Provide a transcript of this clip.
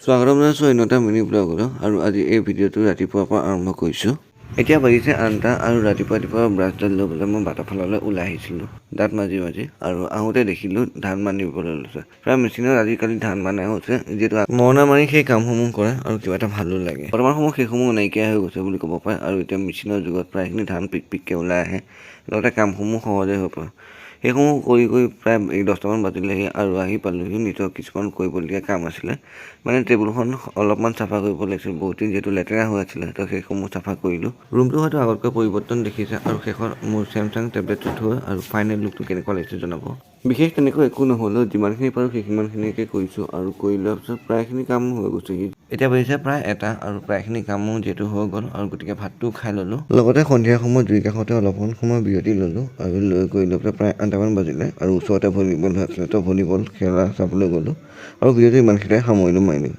স্বাগতম জনাইছোঁ অন্যটা মিনি ব্লগলৈ আৰু আজি এই ভিডিঅ'টো ৰাতিপুৱাৰ পৰা আৰম্ভ কৰিছোঁ। এতিয়া বাজিছে 8টা আৰু ৰাতিপুৱা ব্ৰাছডাল লৈ পেলাই মই বাটাফাললৈ ওলাই আহিছিলোঁ দাঁত মাজি আৰু আহোঁতে দেখিলোঁ ধান বান্ধিবলৈ লৈছে। প্ৰায় মেচিনত আজিকালি ধান বান্ধা হৈছে, যিহেতু মৰণা মাৰি সেই কামসমূহ কৰে আৰু কিবা এটা ভালো লাগে। বৰ্তমান সময়ত সেইসমূহ নাইকিয়া হৈ গৈছে বুলি ক'ব পাৰে আৰু এতিয়া মেচিনৰ যুগত প্ৰায়খিনি ধান পিককৈ ওলাই আহে, লগতে কামসমূহ সহজে হৈ পৰে। সেইসমূহ কৰি প্ৰায় 10টামান বাজিলেহি আৰু আহি পালোঁহি। নিজৰ কিছুমান কৰিবলগীয়া কাম আছিলে, মানে টেবুলখন অলপমান চাফা কৰিব লাগিছিল, বহুত দিন যিহেতু লেতেৰা হৈ আছিলে, তো সেইসমূহ চাফা কৰিলোঁ। ৰুমটো হয়তো আগতকৈ পৰিৱৰ্তন দেখিছে আৰু শেষত মোৰ চেমচাং টেবলেটটো থৈ আৰু ফাইনেল লুকটো কেনেকুৱা লাগিছে জনাব। বিশেষ তেনেকৈ একো নহ'লেও যিমানখিনি পাৰোঁ সিমানখিনিকে কৰিছোঁ আৰু কৰি লোৱাৰ পিছত প্ৰায়খিনি কাম হৈ গৈছেহি। এতিয়া বাজিছে প্ৰায় 1টা আৰু প্ৰায়খিনি কামো যিহেতু হৈ গ'ল আৰু গতিকে ভাতটোও খাই ল'লোঁ। লগতে সন্ধিয়া সময়ত জুই কাষতে অলপমান সময় বিৰতি ল'লোঁ আৰু লৈ পেলাই প্ৰায় 8টামান বাজিলে আৰু ওচৰতে ভলীবল হৈ আছিলে, তো ভলীবল খেলা চাবলৈ গ'লোঁ আৰু ভিডিঅ'টো ইমানখিনিতে সামৰিলোঁ মাৰিলোঁ।